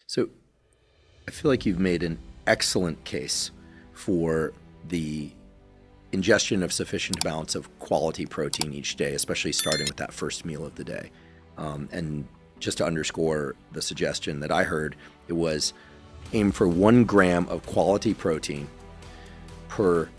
So I feel like you've made an excellent case for the ingestion of sufficient amounts of quality protein each day, especially starting with that first meal of the day. And just to underscore the suggestion that I heard, it was aim for 1 gram of quality protein per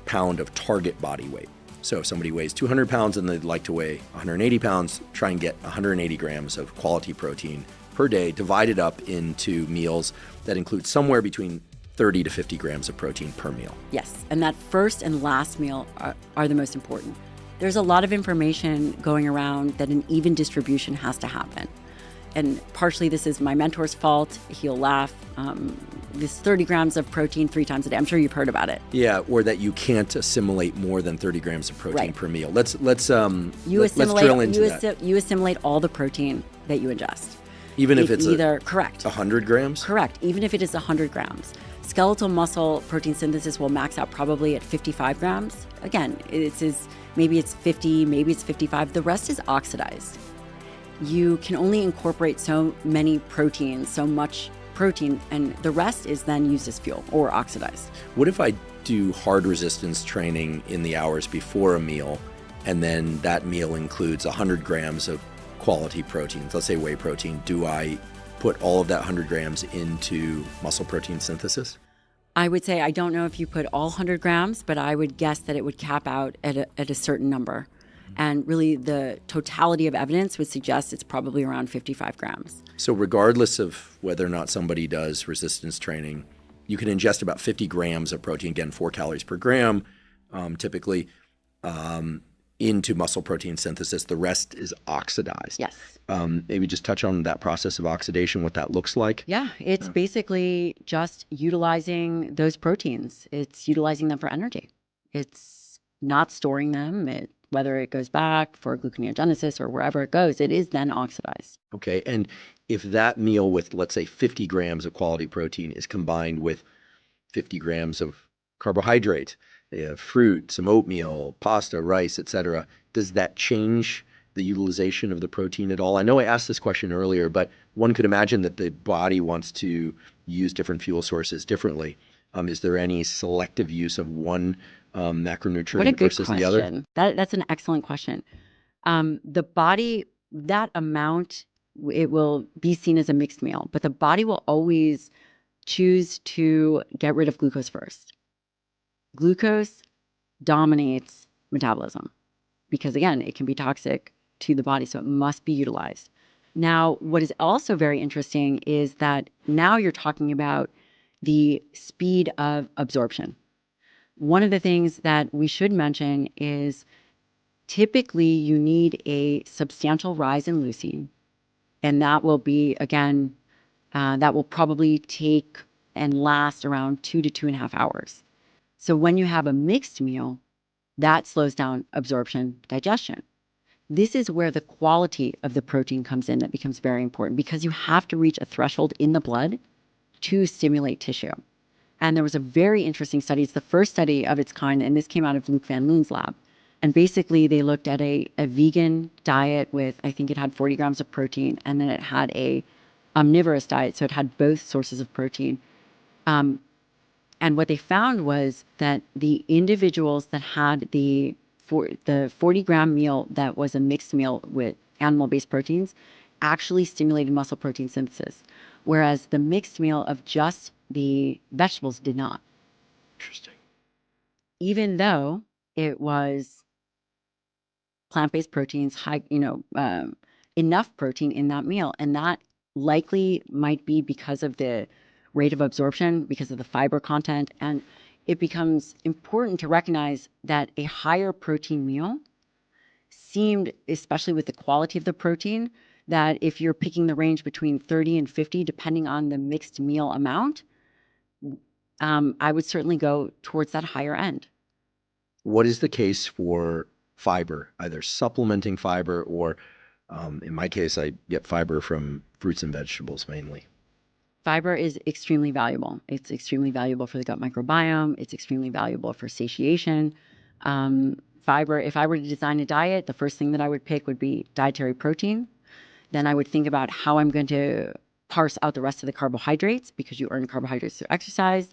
pound of target body weight. So if somebody weighs 200 pounds and they'd like to weigh 180 pounds, try and get 180 grams of quality protein per day, divided up into meals that include somewhere between 30 to 50 grams of protein per meal. Yes, and that first and last meal are the most important. There's a lot of information going around that an even distribution has to happen. And partially this is my mentor's fault. He'll laugh. This 30 grams of protein 3 times a day. I'm sure you've heard about it. Yeah, or that you can't assimilate more than 30 grams of protein per meal. Let's drill into that. You assimilate all the protein that you ingest. Even if it's correct. 100 grams? Correct. Even if it is 100 grams. Skeletal muscle protein synthesis will max out probably at 55 grams. Again, maybe it's 50, maybe it's 55. The rest is oxidized. You can only incorporate so many proteins, so much protein, and the rest is then used as fuel or oxidized. What if I do hard resistance training in the hours before a meal, and then that meal includes 100 grams of quality proteins, let's say whey protein? Do I put all of that 100 grams into muscle protein synthesis? I would say I don't know if you put all 100 grams, but I would guess that it would cap out at a certain number. And really the totality of evidence would suggest it's probably around 55 grams. So regardless of whether or not somebody does resistance training, you can ingest about 50 grams of protein, again, 4 calories per gram, typically, into muscle protein synthesis. The rest is oxidized. Yes. Maybe just touch on that process of oxidation, what that looks like. Yeah, it's basically just utilizing those proteins. It's utilizing them for energy. It's not storing them. Whether it goes back for gluconeogenesis or wherever it goes, it is then oxidized. Okay, and if that meal with, let's say, 50 grams of quality protein is combined with 50 grams of carbohydrate, fruit, some oatmeal, pasta, rice, etc., does that change the utilization of the protein at all? I know I asked this question earlier, but one could imagine that the body wants to use different fuel sources differently. Is there any selective use of one macronutrient versus the other? What a good question. That's an excellent question. The body, that amount, it will be seen as a mixed meal, but the body will always choose to get rid of glucose first. Glucose dominates metabolism because, again, it can be toxic to the body, so it must be utilized. Now, what is also very interesting is that now you're talking about the speed of absorption. One of the things that we should mention is typically you need a substantial rise in leucine, and that will be, again, that will probably take and last around 2 to 2.5 hours. So when you have a mixed meal, that slows down absorption, digestion. This is where the quality of the protein comes in that becomes very important because you have to reach a threshold in the blood to stimulate tissue. And there was a very interesting study. It's the first study of its kind, and this came out of Luc Van Loon's lab. And basically, they looked at a vegan diet with, I think it had 40 grams of protein, and then it had a omnivorous diet, so it had both sources of protein. And what they found was that the individuals that had the 40-gram meal that was a mixed meal with animal-based proteins actually stimulated muscle protein synthesis, whereas the mixed meal of just the vegetables did not. Interesting. Even though it was plant-based proteins, high, enough protein in that meal, and that likely might be because of the rate of absorption, because of the fiber content, and it becomes important to recognize that a higher protein meal seemed, especially with the quality of the protein, that if you're picking the range between 30 and 50, depending on the mixed meal amount, I would certainly go towards that higher end. What is the case for fiber, either supplementing fiber or, in my case, I get fiber from fruits and vegetables mainly? Fiber is extremely valuable. It's extremely valuable for the gut microbiome. It's extremely valuable for satiation. Fiber, if I were to design a diet, the first thing that I would pick would be dietary protein. Then I would think about how I'm going to parse out the rest of the carbohydrates because you earn carbohydrates through exercise.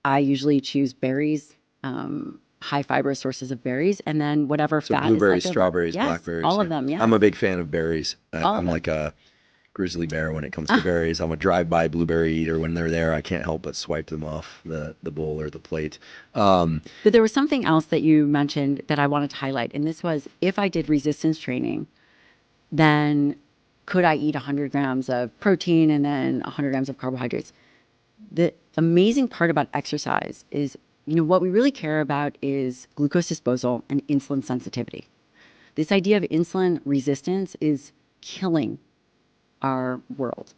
I usually choose berries, high fiber sources of berries, and then whatever So fat is blueberries, left over. strawberries, Yes, blackberries. all Yeah. of them. Yes, I'm a big fan of berries. all of I'm them. like a grizzly bear when it comes to berries. I'm a drive-by blueberry eater. When they're there, I can't help but swipe them off the bowl or the plate. But there was something else that you mentioned that I wanted to highlight, and this was if I did resistance training, then could I eat 100 grams of protein and then 100 grams of carbohydrates? The amazing part about exercise is, what we really care about is glucose disposal and insulin sensitivity. This idea of insulin resistance is killing our world.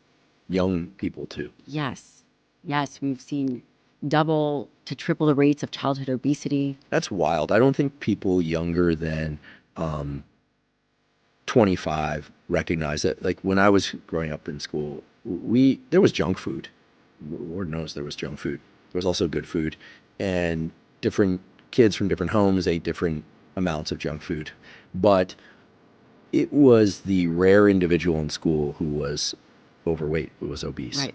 Young people too. Yes. Yes, we've seen double to triple the rates of childhood obesity. That's wild. I don't think people younger than 25 recognize it. Like when I was growing up in school, there was junk food. Lord knows there was junk food. There was also good food, and different kids from different homes ate different amounts of junk food. But it was the rare individual in school who was overweight, who was obese. Right.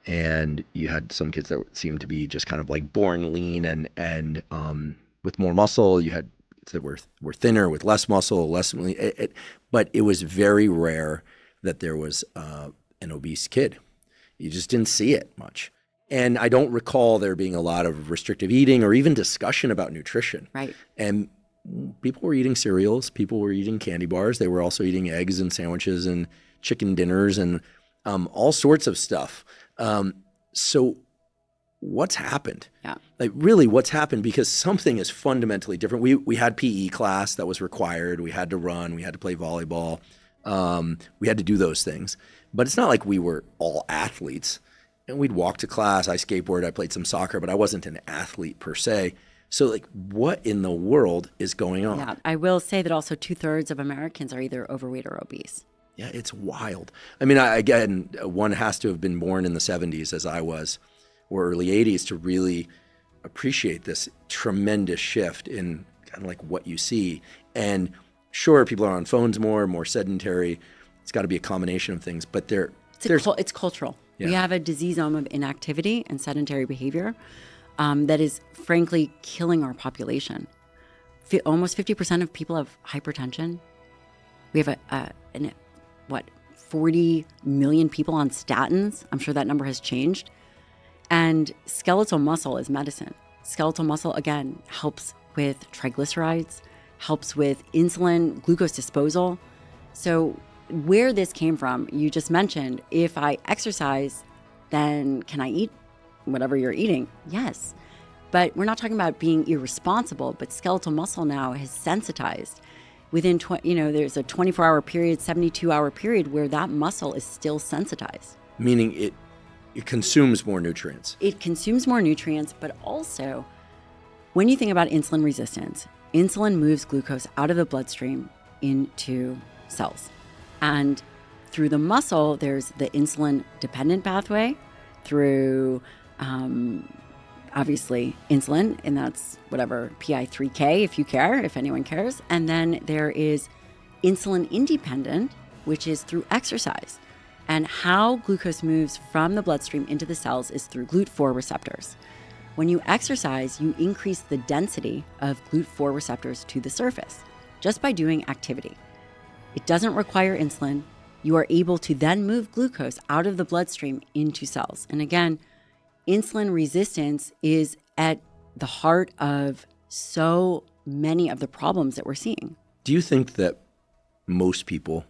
And you had some kids that seemed to be just kind of like born lean and with more muscle. You had kids that were thinner with less muscle, less lean. But it was very rare that there was an obese kid. You just didn't see it much. And I don't recall there being a lot of restrictive eating or even discussion about nutrition. Right. And people were eating cereals. People were eating candy bars. They were also eating eggs and sandwiches and chicken dinners and all sorts of stuff. So what's happened? Yeah. Like really what's happened? Because something is fundamentally different. We had PE class that was required. We had to run. We had to play volleyball. We had to do those things. But it's not like we were all athletes. And we'd walk to class. I skateboarded. I played some soccer, but I wasn't an athlete per se. So like what in the world is going on? Yeah. I will say that also 2/3 of Americans are either overweight or obese. Yeah, it's wild. I mean, again, one has to have been born in the 70s as I was, or early 80s to really appreciate this tremendous shift in kind of like what you see. And sure, people are on phones more sedentary. It's got to be a combination of things, but It's cultural. Yeah. We have a diseasome of inactivity and sedentary behavior that is frankly killing our population. Almost 50% of people have hypertension. We have 40 million people on statins. I'm sure that number has changed. And skeletal muscle is medicine. Skeletal muscle, again, helps with triglycerides, helps with insulin, glucose disposal. So where this came from, you just mentioned, if I exercise, then can I eat whatever you're eating? Yes. But we're not talking about being irresponsible, but skeletal muscle now has sensitized. Within, there's a 24-hour period, 72-hour period where that muscle is still sensitized. meaning it consumes more nutrients. It consumes more nutrients, but also when you think about insulin resistance, insulin moves glucose out of the bloodstream into cells. And through the muscle, there's the insulin dependent pathway through obviously insulin, and that's whatever PI3K if anyone cares. And then there is insulin independent, which is through exercise. And how glucose moves from the bloodstream into the cells is through GLUT4 receptors. When you exercise, you increase the density of GLUT4 receptors to the surface just by doing activity. It doesn't require insulin. You are able to then move glucose out of the bloodstream into cells. And again, insulin resistance is at the heart of so many of the problems that we're seeing. Do you think that most people,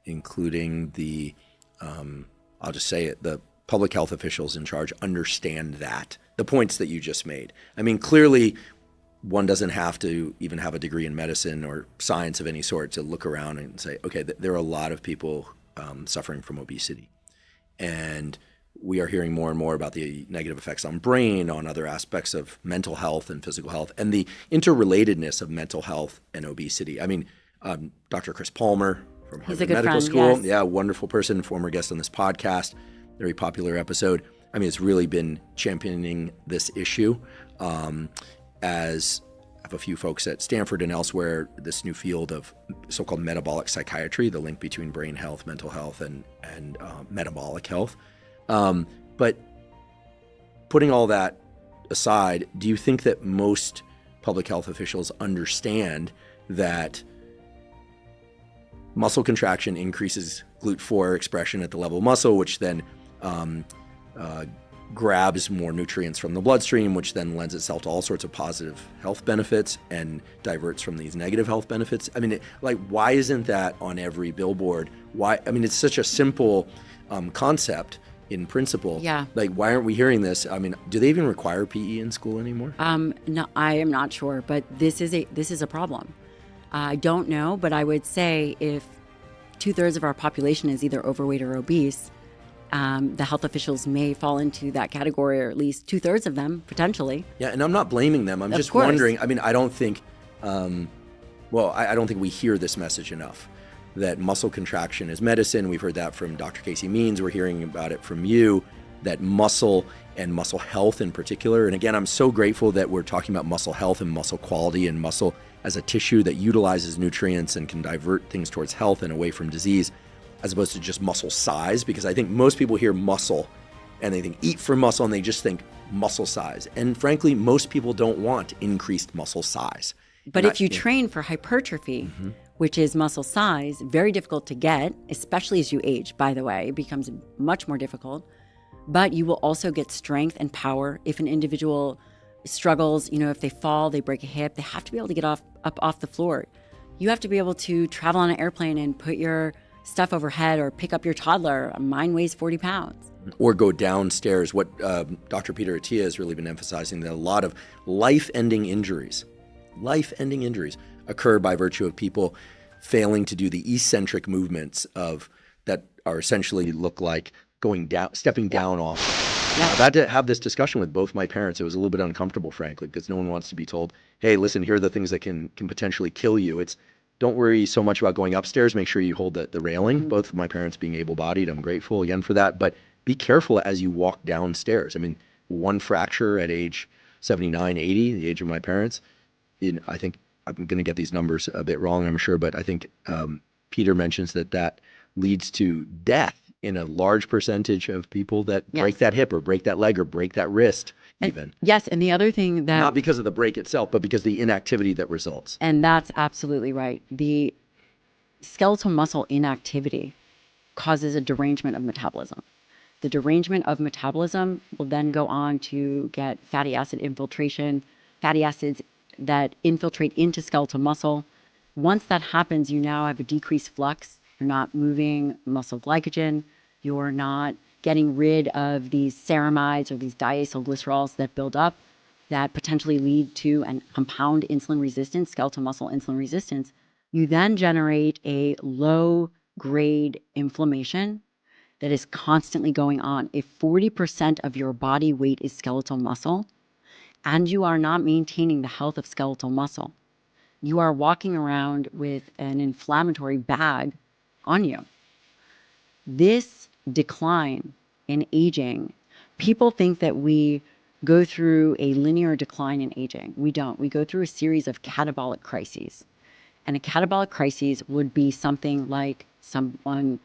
including the, I'll just say it, the public health officials in charge, understand that, the points that you just made? I mean, clearly one doesn't have to even have a degree in medicine or science of any sort to look around and say, okay, there are a lot of people suffering from obesity. And we are hearing more and more about the negative effects on brain, on other aspects of mental health and physical health, and the interrelatedness of mental health and obesity. I mean, Dr. Chris Palmer from Harvard Medical School, yes. Yeah, wonderful person, former guest on this podcast, very popular episode. I mean, it's really been championing this issue as have a few folks at Stanford and elsewhere, this new field of so-called metabolic psychiatry, the link between brain health, mental health, and metabolic health. But putting all that aside, do you think that most public health officials understand that muscle contraction increases GLUT4 expression at the level of muscle, which then grabs more nutrients from the bloodstream, which then lends itself to all sorts of positive health benefits and diverts from these negative health benefits? I mean, why isn't that on every billboard? Why? I mean, it's such a simple concept in principle. Yeah. Why aren't we hearing this? I mean, do they even require PE in school anymore? No, I am not sure, but this is a problem. I don't know, but I would say if 2/3 of our population is either overweight or obese, the health officials may fall into that category, or at least 2/3 of them potentially. Yeah, and I'm not blaming them. I'm Of just course. wondering. I mean, I don't think, I don't think we hear this message enough, that muscle contraction is medicine. We've heard that from Dr. Casey Means. We're hearing about it from you, that muscle and muscle health in particular. And again, I'm so grateful that we're talking about muscle health and muscle quality and muscle as a tissue that utilizes nutrients and can divert things towards health and away from disease, as opposed to just muscle size, because I think most people hear muscle and they think eat for muscle and they just think muscle size. And frankly, most people don't want increased muscle size. But if you train for hypertrophy, which is muscle size, very difficult to get, especially as you age, by the way, it becomes much more difficult. But you will also get strength and power. If an individual struggles, if they fall, they break a hip, they have to be able to get up off the floor. You have to be able to travel on an airplane and put your stuff overhead or pick up your toddler. Mine weighs 40 pounds. Or go downstairs. What Dr. Peter Attia has really been emphasizing, that a lot of life-ending injuries occur by virtue of people failing to do the eccentric movements that are essentially look like going down, stepping down off. Yeah. I've had to have this discussion with both my parents. It was a little bit uncomfortable, frankly, because no one wants to be told, hey, listen, here are the things that can potentially kill you. It's don't worry so much about going upstairs. Make sure you hold the railing. Both of my parents being able-bodied, I'm grateful again for that. But be careful as you walk downstairs. I mean, one fracture at age 79, 80, the age of my parents, I think I'm going to get these numbers a bit wrong, I'm sure, but I think Peter mentions that leads to death in a large percentage of people that break that hip or break that leg or break that wrist even. Yes, and the other thing that... Not because of the break itself, but because of the inactivity that results. And that's absolutely right. The skeletal muscle inactivity causes a derangement of metabolism. The derangement of metabolism will then go on to get fatty acid infiltration, fatty acids that infiltrate into skeletal muscle. Once that happens, you now have a decreased flux. You're not moving muscle glycogen. You're not getting rid of these ceramides or these diacylglycerols that build up that potentially lead to and compound insulin resistance, skeletal muscle insulin resistance. You then generate a low-grade inflammation that is constantly going on. If 40% of your body weight is skeletal muscle, and you are not maintaining the health of skeletal muscle, you are walking around with an inflammatory bag on you. This decline in aging, people think that we go through a linear decline in aging. We don't. We go through a series of catabolic crises. And a catabolic crisis would be something like someone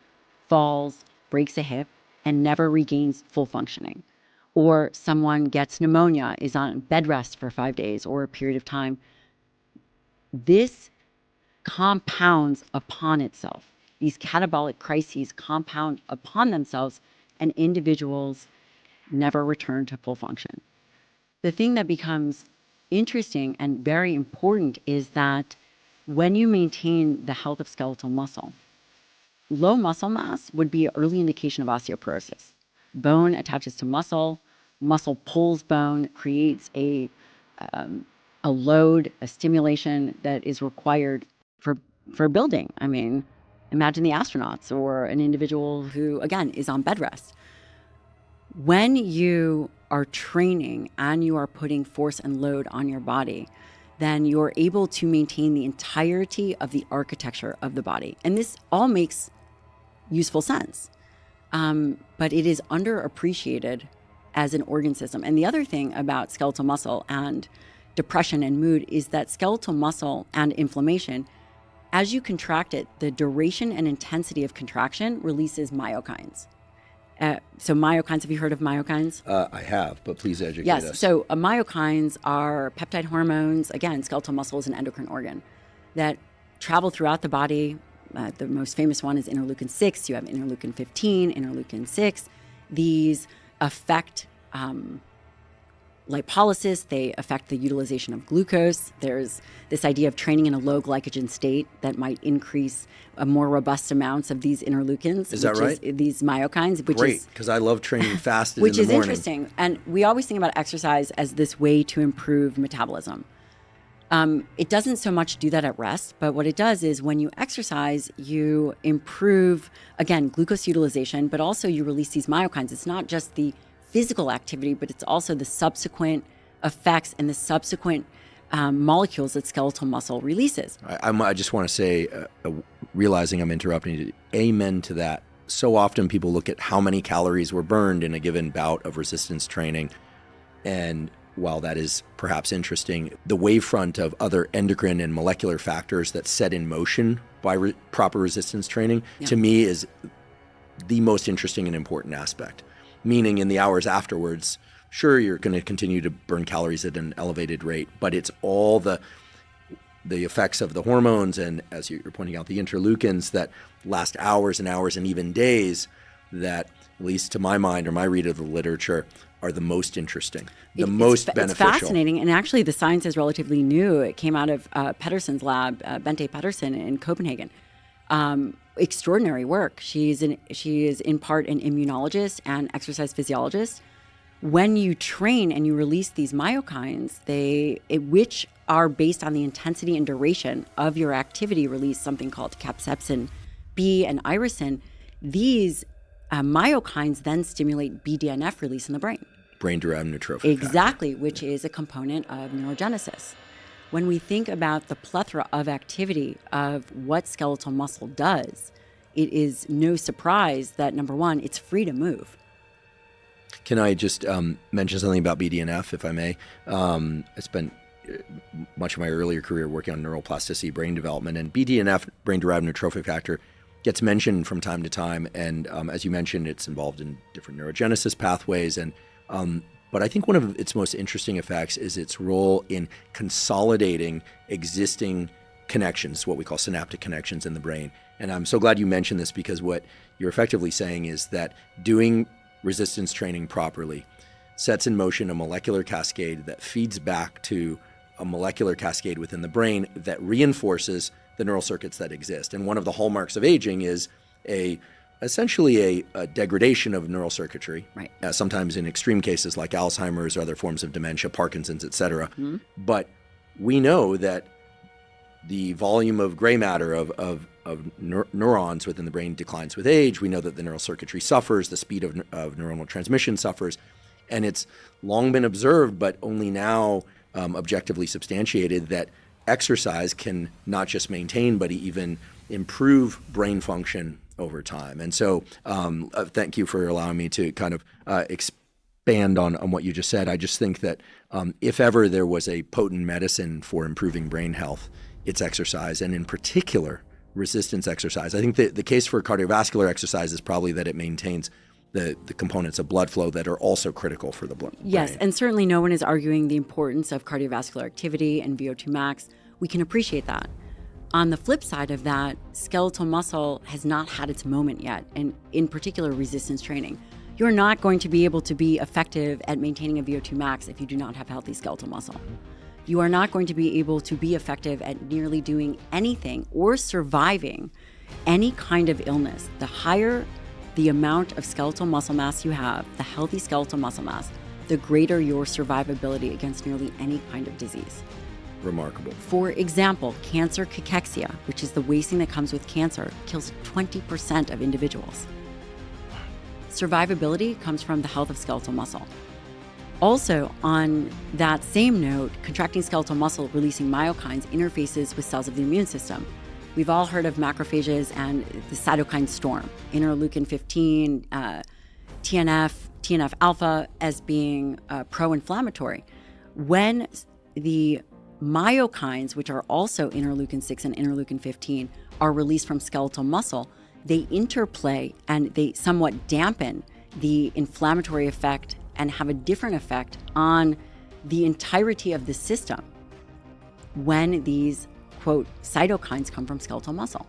falls, breaks a hip, and never regains full functioning. Or someone gets pneumonia, is on bed rest for 5 days or a period of time. This compounds upon itself. These catabolic crises compound upon themselves, and individuals never return to full function. The thing that becomes interesting and very important is that when you maintain the health of skeletal muscle, low muscle mass would be an early indication of osteoporosis. Bone attaches to muscle pulls bone, creates a load, a stimulation that is required for building. I mean, imagine the astronauts or an individual who, again, is on bed rest. When you are training and you are putting force and load on your body, then you're able to maintain the entirety of the architecture of the body. And this all makes useful sense. But it is underappreciated as an organ system. And the other thing about skeletal muscle and depression and mood is that skeletal muscle and inflammation, as you contract it, the duration and intensity of contraction releases myokines. So myokines, have you heard of myokines? I have, but please educate Yes. us. So myokines are peptide hormones. Again, skeletal muscle is an endocrine organ that travel throughout the body. The most famous one is interleukin 6. You have interleukin 15, interleukin 6. These affect lipolysis. They affect the utilization of glucose. There's this idea of training in a low glycogen state that might increase more robust amounts of these interleukins. Is that right? These myokines, which Great, is because I love training fasted which in the morning. is interesting. And we always think about exercise as this way to improve metabolism. It doesn't so much do that at rest, but what it does is when you exercise, you improve, again, glucose utilization, but also you release these myokines. It's not just the physical activity, but it's also the subsequent effects and the subsequent molecules that skeletal muscle releases. I just want to say, realizing I'm interrupting you, amen to that. So often people look at how many calories were burned in a given bout of resistance training. And while that is perhaps interesting, the wavefront of other endocrine and molecular factors that set in motion by proper resistance training, to me, is the most interesting and important aspect. Meaning in the hours afterwards, sure, you're going to continue to burn calories at an elevated rate, but it's all the effects of the hormones and, as you're pointing out, the interleukins that last hours and hours and even days that, at least to my mind or my read of the literature, are the most interesting, most beneficial. It's fascinating. And actually, the science is relatively new. It came out of Pedersen's lab, Bente Pedersen in Copenhagen. Extraordinary work. She is in part an immunologist and exercise physiologist. When you train and you release these myokines, which are based on the intensity and duration of your activity, release something called capsaicin B and irisin. These myokines then stimulate BDNF release in the brain. Brain-derived neurotrophic factor. Exactly, which is a component of neurogenesis. When we think about the plethora of activity of what skeletal muscle does, it is no surprise that, number one, it's free to move. Can I just mention something about BDNF, if I may? I spent much of my earlier career working on neuroplasticity, brain development, and BDNF, brain-derived neurotrophic factor, gets mentioned from time to time. And as you mentioned, it's involved in different neurogenesis pathways. But I think one of its most interesting effects is its role in consolidating existing connections, what we call synaptic connections in the brain. And I'm so glad you mentioned this, because what you're effectively saying is that doing resistance training properly sets in motion a molecular cascade that feeds back to a molecular cascade within the brain that reinforces the neural circuits that exist. And one of the hallmarks of aging is essentially a degradation of neural circuitry, right? Sometimes in extreme cases like Alzheimer's or other forms of dementia, Parkinson's, et cetera. Mm-hmm. But we know that the volume of gray matter of neurons within the brain declines with age. We know that the neural circuitry suffers, the speed of neuronal transmission suffers. And it's long been observed, but only now objectively substantiated, that exercise can not just maintain, but even improve brain function over time. And so thank you for allowing me to kind of expand on what you just said. I just think that if ever there was a potent medicine for improving brain health, it's exercise, and in particular, resistance exercise. I think that the case for cardiovascular exercise is probably that it maintains the components of blood flow that are also critical for the brain. Yes, and certainly no one is arguing the importance of cardiovascular activity and VO2 max. We can appreciate that. On the flip side of that, skeletal muscle has not had its moment yet, and in particular, resistance training. You're not going to be able to be effective at maintaining a VO2 max if you do not have healthy skeletal muscle. You are not going to be able to be effective at nearly doing anything or surviving any kind of illness. The higher the amount of skeletal muscle mass you have, the healthy skeletal muscle mass, the greater your survivability against nearly any kind of disease. Remarkable. For example, cancer cachexia, which is the wasting that comes with cancer, kills 20% of individuals. Survivability comes from the health of skeletal muscle. Also, on that same note, contracting skeletal muscle releasing myokines interfaces with cells of the immune system. We've all heard of macrophages and the cytokine storm, interleukin 15, TNF alpha as being pro-inflammatory. When the myokines, which are also interleukin 6 and interleukin 15, are released from skeletal muscle, they interplay and they somewhat dampen the inflammatory effect and have a different effect on the entirety of the system when these, quote, cytokines come from skeletal muscle.